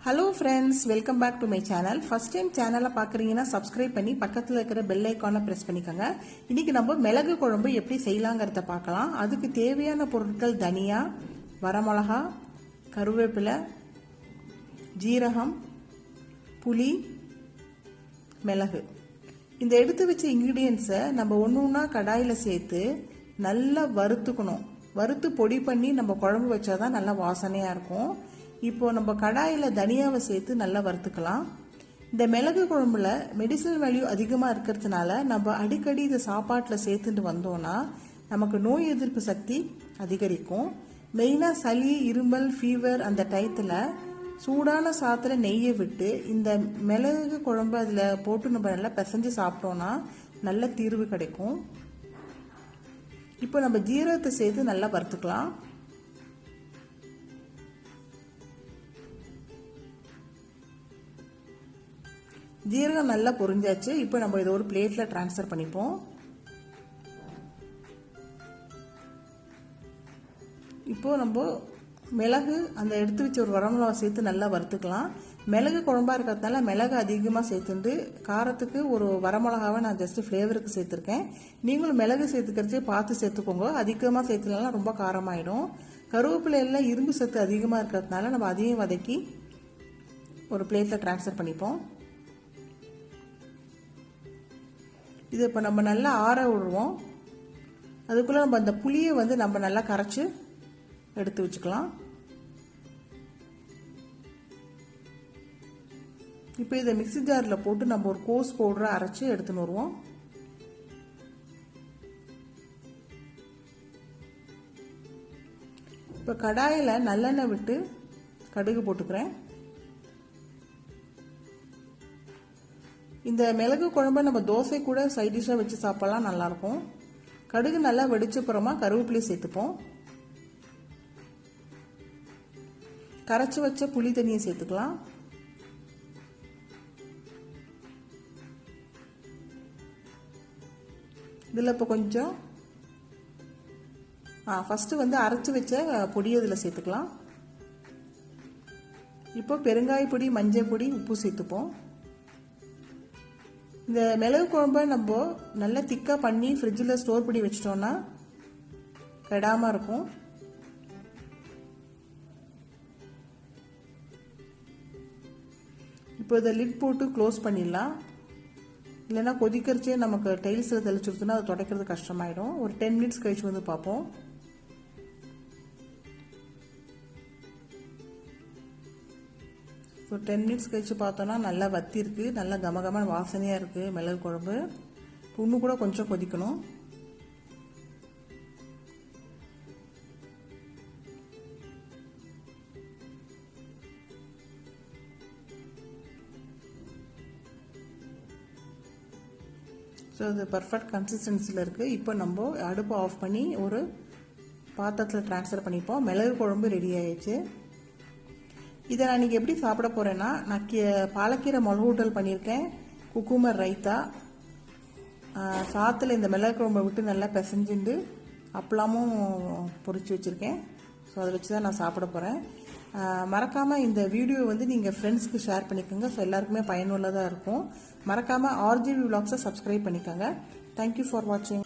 Hello friends, welcome back to my channel. First time channel பார்க்கறீங்கன்னா subscribe பண்ணி பக்கத்துல இருக்கிற bell icon press பண்ணிக்கங்க. இன்னைக்கு நம்ம மிளகு குழம்பு எப்படி செய்யலாம்ங்கறத பார்க்கலாம். அதுக்கு தேவையான பொருட்கள் தனியா, வரமிளகா, கருவேப்பிலை, ஜீரகம், புளி, மிளகு. இந்த எடுத்து வச்ச ingredients நம்ம ஒவ்வொண்ணா கடாயில சேர்த்து நல்லா வறுத்துக்கணும். வறுத்து பொடி பண்ணி நம்ம குழம்பு வச்சாதான் நல்ல வாசனையா இருக்கும். இப்போ நம்ம கடாயில தனியாவை சேர்த்து நல்லா வறுத்துக்கலாம். இந்த மிளகு குழம்புல மெடிசனல் வேல்யூ அதிகமா இருக்கிறதுனால நம்ம அடிக்கடி இதை சாப்பாட்டில் சேர்த்துட்டு வந்தோம்னா நமக்கு நோய் எதிர்ப்பு சக்தி அதிகரிக்கும். மெயினா சளி, இருமல், ஃபீவர் அந்த டயத்துல சூடான சாத்துல நெய்யை விட்டு இந்த மிளகு குழம்பு அதுல போட்டு நம்ம நல்லா பிசைஞ்சு சாப்பிட்டோம்னா நல்ல தீர்வு கிடைக்கும். இப்போ நம்ம ஜீரகத்தை சேர்த்து நல்லா வறுத்துக்கலாம். ஜீரகம் நல்லா பொரிஞ்சாச்சு. இப்போ நம்ம இதை ஒரு பிளேட்ல டிரான்ஸ்ஃபர் பண்ணிப்போம். இப்போ நம்ம மிளகு அந்த எடுத்து வச்ச ஒரு வரமிளகா சேர்த்து நல்லா வறுத்துக்கலாம். மிளகு குழம்பா இருக்கிறதுனால மிளகு அதிகமாக சேர்த்துட்டு காரத்துக்கு ஒரு வரமிளகாவை நான் ஜஸ்ட் ஃப்ளேவருக்கு சேர்த்துருக்கேன். நீங்களும் மிளகு சேர்த்துக்கிறச்சே பார்த்து சேர்த்துக்கோங்க. அதிகமாக சேர்த்துலாம் ரொம்ப காரமாயிடும். கருவேப்பிலையில இரும்பு சத்து அதிகமாக இருக்கிறதுனால நம்ம அதையும் வதக்கி ஒரு பிளேட்ல டிரான்ஸ்ஃபர் பண்ணிப்போம். இது இப்போ நம்ம நல்லா ஆற விடுவோம். அதுக்குள்ளே நம்ம அந்த புளியை நம்ம நல்லா கரைச்சி எடுத்து வச்சுக்கலாம். இப்போ இதை மிக்ஸி ஜாரில் போட்டு நம்ம ஒரு கோஸ் பவுடரை அரைச்சி எடுத்துன்னு வருவோம். இப்போ கடாயில் நல்லெண்ணெய் விட்டு கடுகு போட்டுக்கிறேன். இந்த மிளகு குழம்பு நம்ம தோசை கூட சைட் டிஷ்ஷாக வச்சு சாப்பிடலாம், நல்லாயிருக்கும். கடுகு நல்லா வெடிச்சப்புறமா கருவேப்பிலை சேர்த்துப்போம். கரைச்சி வச்ச புளி தண்ணியை சேர்த்துக்கலாம். இதில் இப்போ கொஞ்சம் ஃபஸ்ட்டு அரைச்சி வச்ச பொடியை இதில் சேர்த்துக்கலாம். இப்போ பெருங்காய பொடி, மஞ்சள் பொடி, உப்பு சேர்த்துப்போம். இந்த மிளகு குழம்பை நம்ம நல்லா திக்காக பண்ணி ஃப்ரிட்ஜில் ஸ்டோர் பண்ணி வச்சிட்டோம்னா கெடாமல் இருக்கும். இப்போ இதை லிட் போட்டு க்ளோஸ் பண்ணிடலாம். இல்லைன்னா கொதிக்கிறச்சே நமக்கு டைல்ஸில் தெளிச்சுடுத்துனா அதை துடைக்கிறது கஷ்டமாயிடும். ஒரு 10 மினிட்ஸ் கழிச்சு பார்ப்போம். ஸோ 10 மினிட்ஸ் கழிச்சு பார்த்தோன்னா நல்லா வத்தி இருக்கு, நல்லா கமகமான வாசனையாக இருக்குது மிளகு குழம்பு. இன்னும் கூட கொஞ்சம் கொதிக்கணும். ஸோ இது பர்ஃபெக்ட் கன்சிஸ்டன்சியில் இருக்குது. இப்போ நம்ம அடுப்பை ஆஃப் பண்ணி ஒரு பாத்திரத்தில் ட்ரான்ஸ்ஃபர் பண்ணிப்போம். மிளகு குழம்பு ரெடி ஆயிடுச்சு. இதை நான் இன்றைக்கி எப்படி சாப்பிட போகிறேன்னா, நான் பாலக்கீரை மிளகூட்டல் பண்ணியிருக்கேன், குக்கும்பர் ரைத்தா, சாத்தில் இந்த மிளகு குழம்பை விட்டு நல்லா பிசைஞ்சுண்டு அப்பளமும் பொரிச்சு வச்சுருக்கேன். ஸோ அதை வச்சு தான் நான் சாப்பிட போகிறேன். மறக்காமல் இந்த வீடியோ நீங்கள் ஃப்ரெண்ட்ஸ்க்கு ஷேர் பண்ணிக்கோங்க. ஸோ எல்லாருக்குமே பயனுள்ளதாக இருக்கும். மறக்காமல் RGV Vlogs சப்ஸ்கிரைப் பண்ணிக்கோங்க. தேங்க்யூ ஃபார் வாட்சிங்.